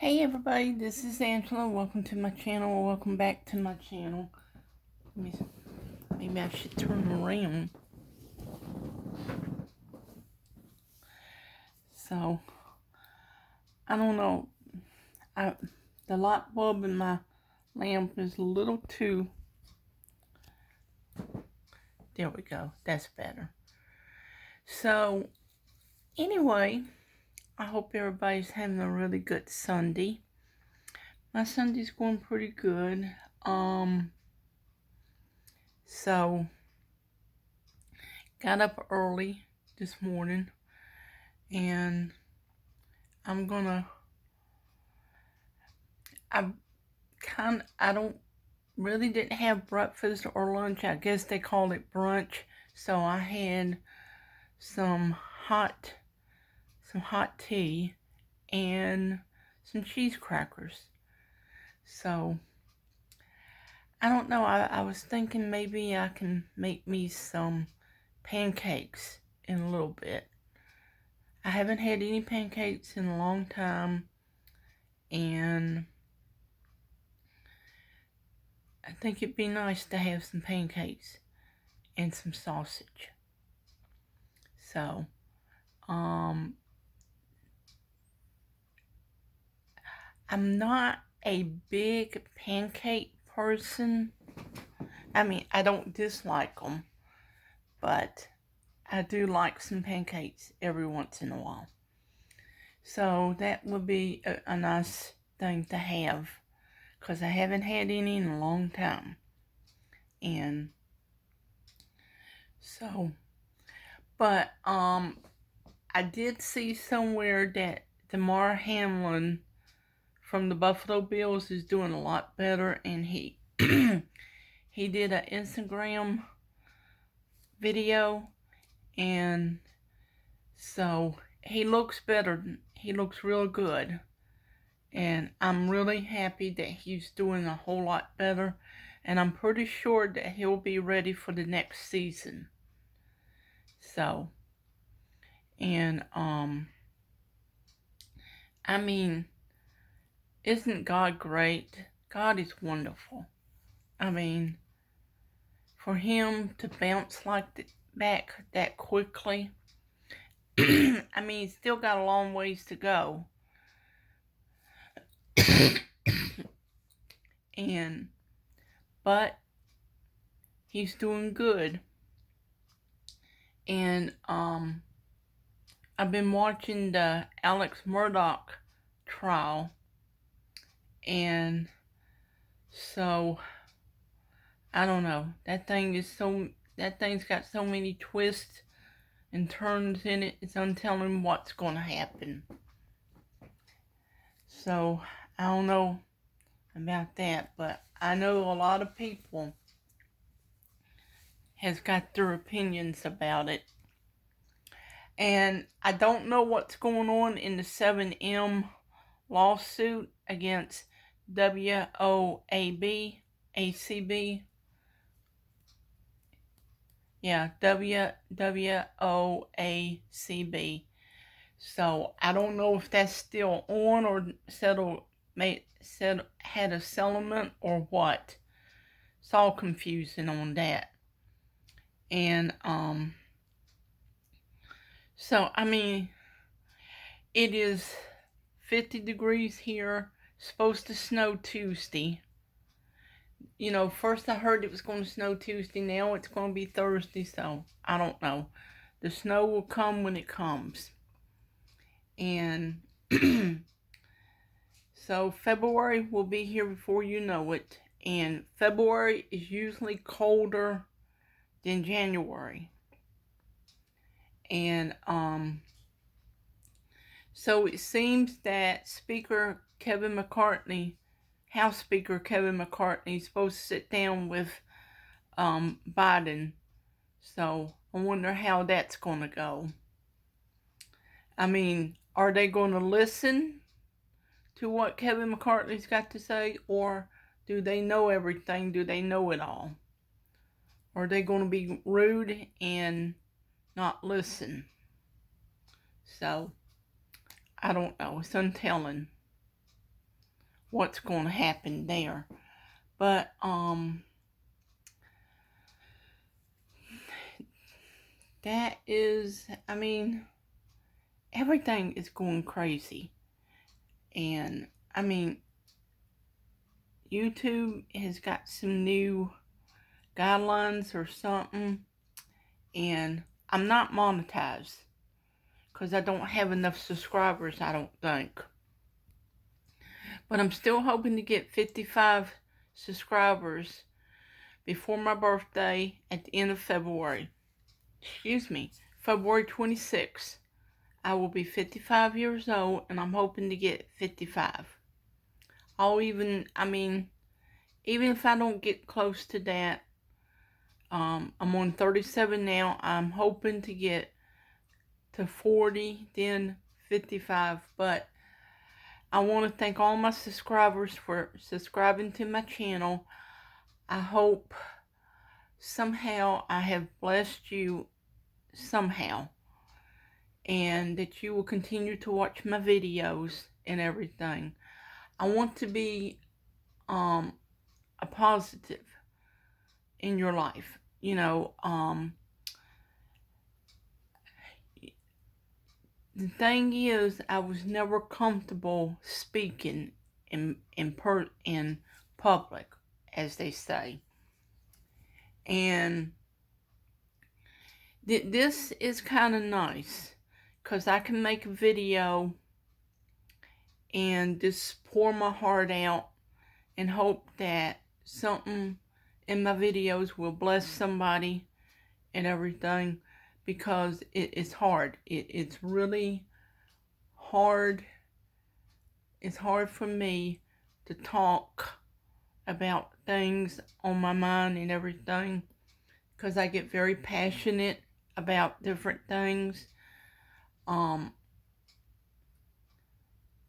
Hey everybody, this is Angela. Welcome to my channel. Welcome back to my channel. Maybe I should turn around. So, I don't know. The light bulb in my lamp is a little too... There we go. That's better. So, anyway, I hope everybody's having a really good Sunday. My Sunday's going pretty good. So, got up early this morning, and I don't really didn't have breakfast or lunch. I guess they call it brunch. So I had some hot tea and some cheese crackers. So I don't know. I was thinking maybe I can make me some pancakes in a little bit. I haven't had any pancakes in a long time, and I think it'd be nice to have some pancakes and some sausage. So, I'm not a big pancake person. I mean, I don't dislike them, but I do like some pancakes every once in a while. So that would be a nice thing to have, because I haven't had any in a long time. And so, but I did see somewhere that Damar Hamlin from the Buffalo Bills is doing a lot better, and he he did an Instagram video, and so he looks better. He looks real good, and I'm really happy that he's doing a whole lot better, and I'm pretty sure that he'll be ready for the next season. So, and I mean, isn't God great? God is wonderful. I mean, for him to bounce back that quickly, I mean, he's still got a long ways to go. But he's doing good. And I've been watching the Alex Murdaugh trial, and so I don't know. That thing's got so many twists and turns in it. It's untelling what's going to happen. So I don't know about that, but I know a lot of people has got their opinions about it. And I don't know what's going on in the 7M lawsuit against WOAB, ACB. Yeah, WOACB. So I don't know if that's still on or had a settlement or what. It's all confusing on that. And so I mean, it is 50 degrees here. Supposed to snow Tuesday. You know, first I heard it was going to snow Tuesday. Now it's going to be Thursday, so I don't know. The snow will come when it comes. And so February will be here before you know it. And February is usually colder than January. And so it seems that Speaker Kevin McCarthy, House Speaker Kevin McCarthy, is supposed to sit down with Biden. So I wonder how that's going to go. I mean, are they going to listen to what Kevin McCarthy's got to say, or do they know everything? Do they know it all? Or are they going to be rude and not listen? So I don't know. It's untelling. what's going to happen there. But that is, I mean, everything is going crazy. And I mean, YouTube has got some new guidelines or something, and I'm not monetized because I don't have enough subscribers, I don't think. But I'm still hoping to get 55 subscribers before my birthday at the end of February. February 26th. I will be 55 years old, and I'm hoping to get 55. Even if I don't get close to that, I'm on 37 now. I'm hoping to get to 40, then 55. But I want to thank all my subscribers for subscribing to my channel. I hope somehow I have blessed you somehow, and that you will continue to watch my videos and everything. I want to be a positive in your life. The thing is, I was never comfortable speaking in public, as they say. And this is kind of nice, because I can make a video and just pour my heart out and hope that something in my videos will bless somebody and everything, because it's hard. It's really hard. It's hard for me to talk about things on my mind and everything, because I get very passionate about different things.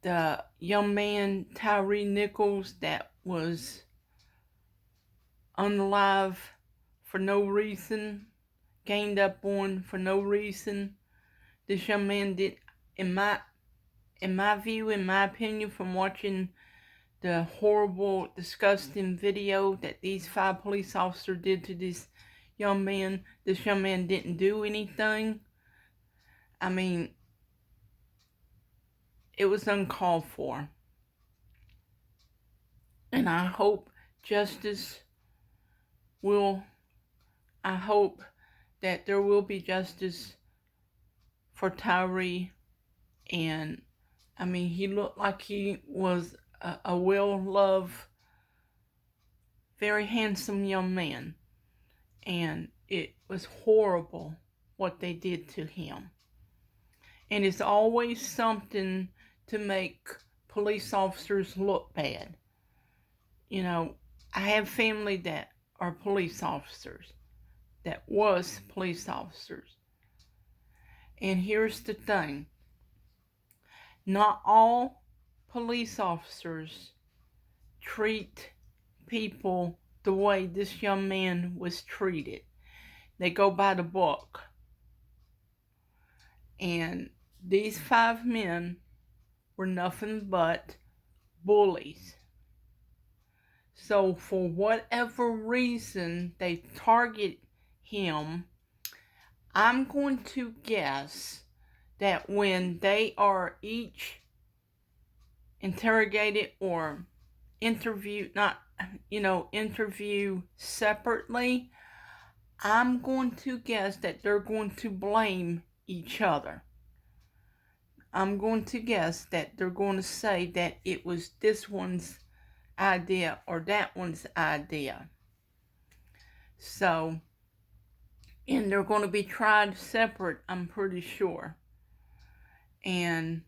The young man, Tyre Nichols, that was unalive for no reason, gained up on for no reason. This young man did, in my view, in my opinion, from watching the horrible, disgusting video that these 5 police officers did to this young man didn't do anything. I mean, it was uncalled for. And I hope that there will be justice for Tyre. And he looked like he was a well-loved, very handsome young man. And it was horrible what they did to him. And it's always something to make police officers look bad. I have family that are police officers, that was police officers. And here's the thing. Not all police officers treat people the way this young man was treated. They go by the book. And these 5 men were nothing but bullies. So for whatever reason they target him, I'm going to guess that when they are each interrogated or interviewed separately, I'm going to guess that they're going to blame each other. I'm going to guess that they're going to say that it was this one's idea or that one's idea. So, and they're going to be tried separate, I'm pretty sure. And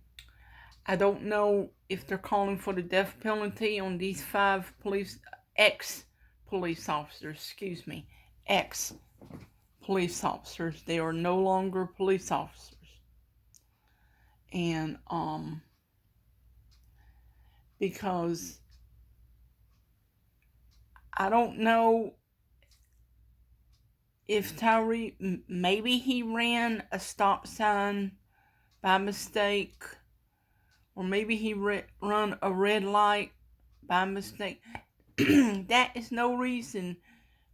I don't know if they're calling for the death penalty on these 5 ex-police officers. They are no longer police officers. And because I don't know if Tyre, maybe he ran a stop sign by mistake, or maybe he run a red light by mistake. That is no reason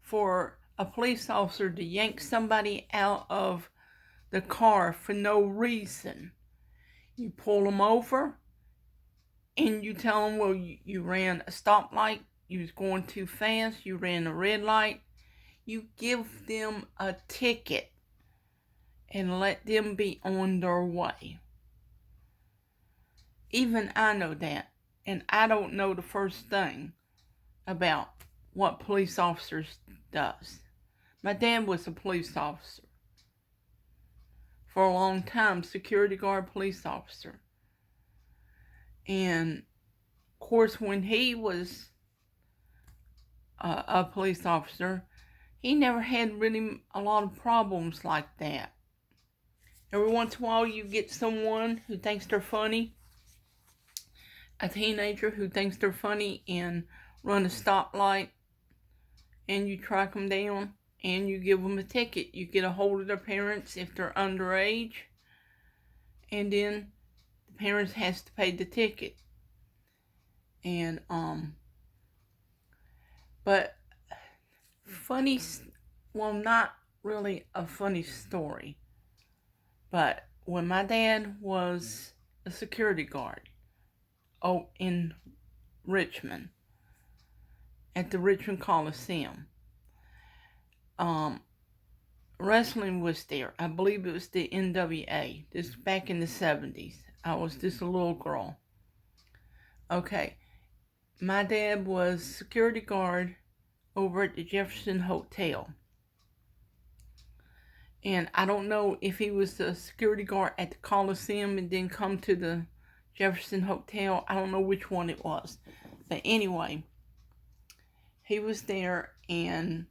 for a police officer to yank somebody out of the car for no reason. You pull them over and you tell them, well, you ran a stoplight, you was going too fast, you ran a red light. You give them a ticket and let them be on their way. Even I know that, and I don't know the first thing about what police officers does. My dad was a police officer for a long time, security guard police officer. And of course, when he was a police officer, he never had really a lot of problems like that. Every once in a while you get someone who thinks they're funny, a teenager who thinks they're funny and run a stoplight, and you track them down and you give them a ticket. You get a hold of their parents if they're underage, and then the parents has to pay the ticket. And but funny, well, not really a funny story, but when my dad was a security guard in Richmond, at the Richmond Coliseum, wrestling was there. I believe it was the NWA. This back in the 70s. I was just a little girl. Okay. My dad was security guard over at the Jefferson Hotel. And I don't know if he was the security guard at the Coliseum and then come to the Jefferson Hotel. I don't know which one it was. But anyway, he was there, and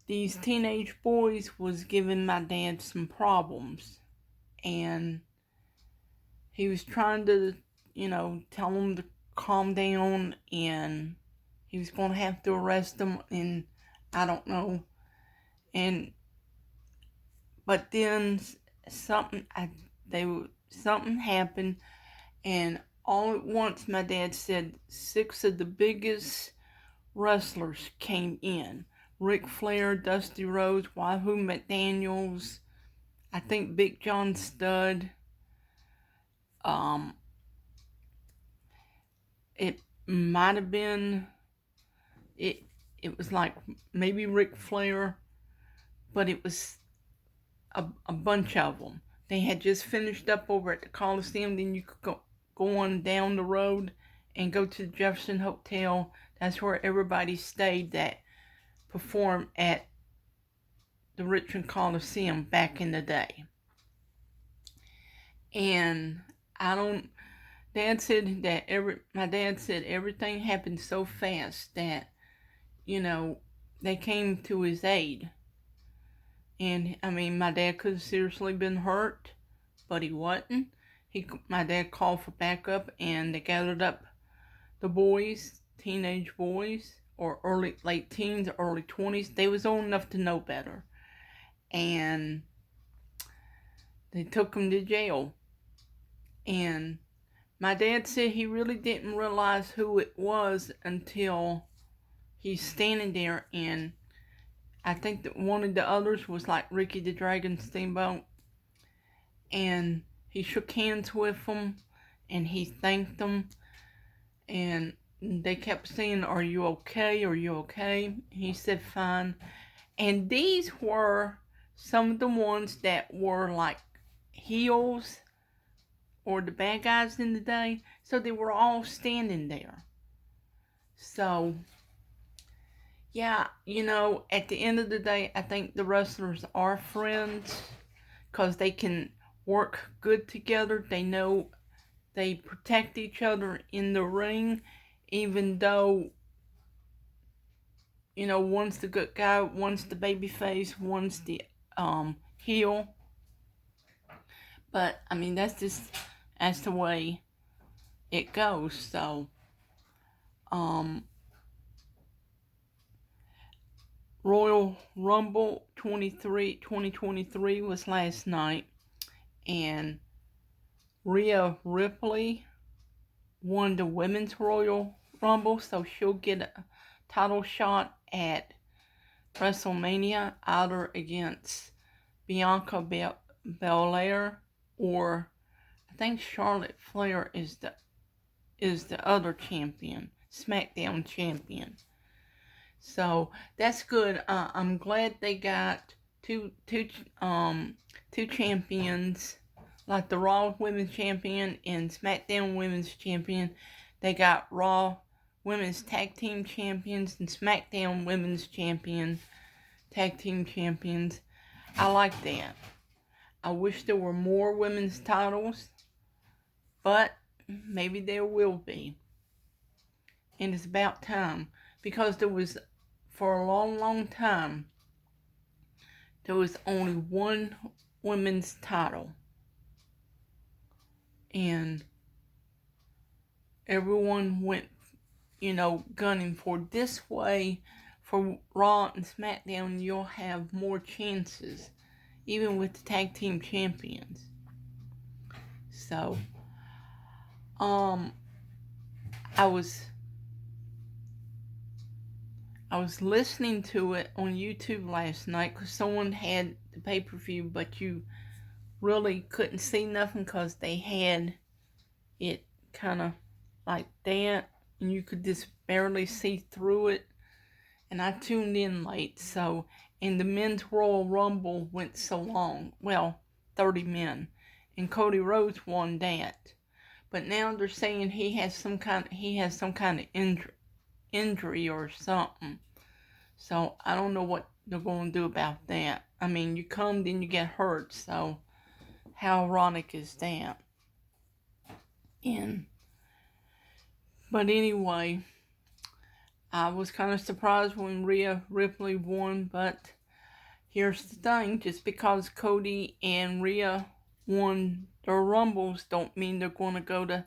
these teenage boys was giving my dad some problems. And he was trying to, tell them to calm down, and he was going to have to arrest them, and I don't know. But then something happened, and all at once my dad said 6 of the biggest wrestlers came in. Ric Flair, Dusty Rhodes, Wahoo McDaniels, I think Big John Studd. It might have been, it was like maybe Ric Flair, but it was a bunch of them. They had just finished up over at the Coliseum. Then you could go on down the road and go to the Jefferson Hotel. That's where everybody stayed that performed at the Richmond Coliseum back in the day. And my dad said everything happened so fast that, they came to his aid. And my dad could have seriously been hurt, but he wasn't. My dad called for backup, and they gathered up the boys, teenage boys, or late teens, early 20s. They was old enough to know better. And they took them to jail. And my dad said he really didn't realize who it was until he's standing there, and I think that one of the others was like Ricky the Dragon Steamboat. And he shook hands with them, and he thanked them, and they kept saying, "Are you okay? Are you okay?" He said, "Fine." And these were some of the ones that were like heels or the bad guys in the day. So they were all standing there. So, yeah, at the end of the day, I think the wrestlers are friends because they can work good together. They know they protect each other in the ring, even though, one's the good guy, one's the baby face, one's the heel. But, that's the way it goes. So, Royal Rumble 2023 was last night, and Rhea Ripley won the Women's Royal Rumble, so she'll get a title shot at WrestleMania, either against Bianca Belair, or I think Charlotte Flair is the other champion, SmackDown champion. So that's good. I'm glad they got two champions, like the Raw Women's Champion and SmackDown Women's Champion. They got Raw Women's Tag Team Champions and SmackDown Women's Champion Tag Team Champions. I like that. I wish there were more women's titles, but maybe there will be. And it's about time, because for a long, long time, there was only one women's title. And everyone went, gunning for this way. For Raw and SmackDown, you'll have more chances, even with the tag team champions. So, I was listening to it on YouTube last night because someone had the pay-per-view, but you really couldn't see nothing because they had it kind of like that, and you could just barely see through it. And I tuned in late, and the men's Royal Rumble went so long. Well, 30 men. And Cody Rhodes won that. But now they're saying he has some kind of injury or something. So I don't know what they're going to do about that. I mean, you come, then you get hurt. So how ironic is that? But anyway, I was kind of surprised when Rhea Ripley won, but here's the thing. Just because Cody and Rhea won their Rumbles don't mean they're going to go to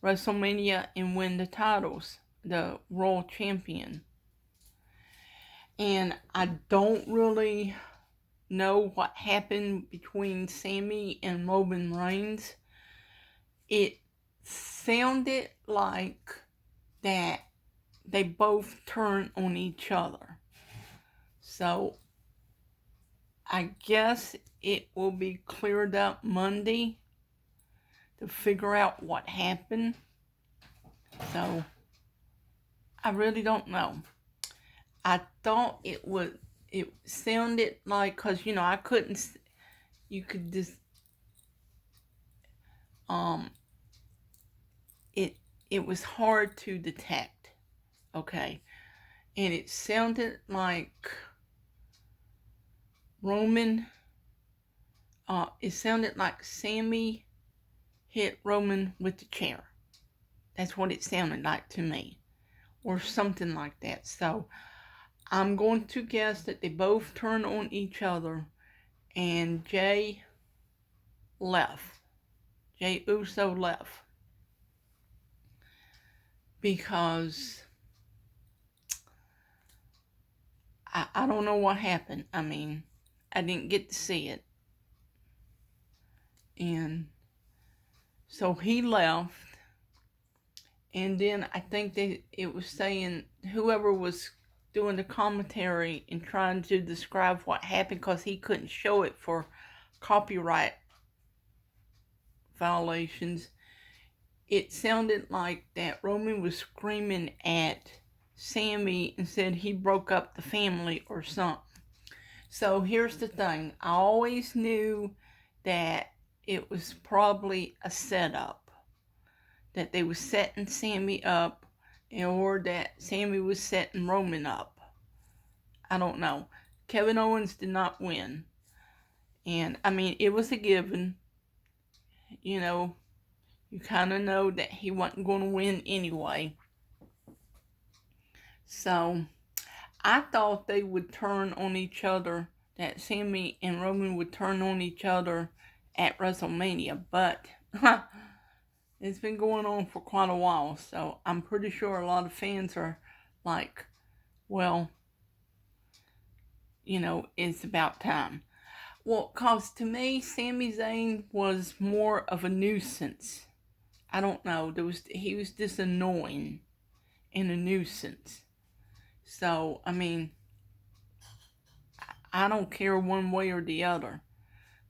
WrestleMania and win the titles, the World Champion. And I don't really know what happened between Sami and Roman Reigns. It sounded like that they both turned on each other. So I guess it will be cleared up Monday to figure out what happened. So I really don't know. I thought it sounded like, because I couldn't, you could just it was hard to detect. Okay. And it sounded like it sounded like Sami hit Roman with the chair. That's what it sounded like to me. Or something like that. So I'm going to guess that they both turned on each other and Jey left. Jey Uso left. Because I don't know what happened. I mean, I didn't get to see it. And so he left. And then I think it was saying whoever was doing the commentary and trying to describe what happened, because he couldn't show it for copyright violations, it sounded like that Roman was screaming at Sami and said he broke up the family or something. So here's the thing. I always knew that it was probably a setup. That they were setting Sami up, or that Sami was setting Roman up. I don't know. Kevin Owens did not win. And, I mean, it was a given. You kind of know that he wasn't going to win anyway. So, I thought they would turn on each other, that Sami and Roman would turn on each other at WrestleMania. But, it's been going on for quite a while. So, I'm pretty sure a lot of fans are like, well, it's about time. Well, because to me, Sami Zayn was more of a nuisance. I don't know. He was just annoying and a nuisance. So, I mean, I don't care one way or the other.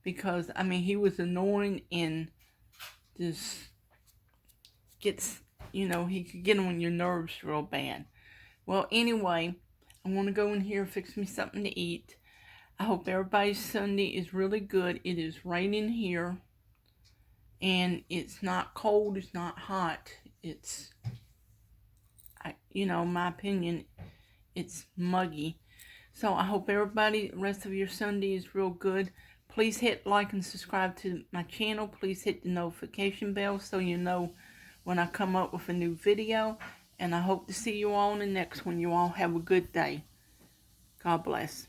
Because, I mean, he was annoying and just gets, he could get on your nerves real bad. Well, anyway, I want to go in here and fix me something to eat. I hope everybody's Sunday is really good. It is raining here. And it's not cold, it's not hot. It's, my opinion, it's muggy. So I hope everybody, the rest of your Sunday is real good. Please hit like and subscribe to my channel. Please hit the notification bell so you know when I come up with a new video. And I hope to see you all in the next one. You all have a good day. God bless.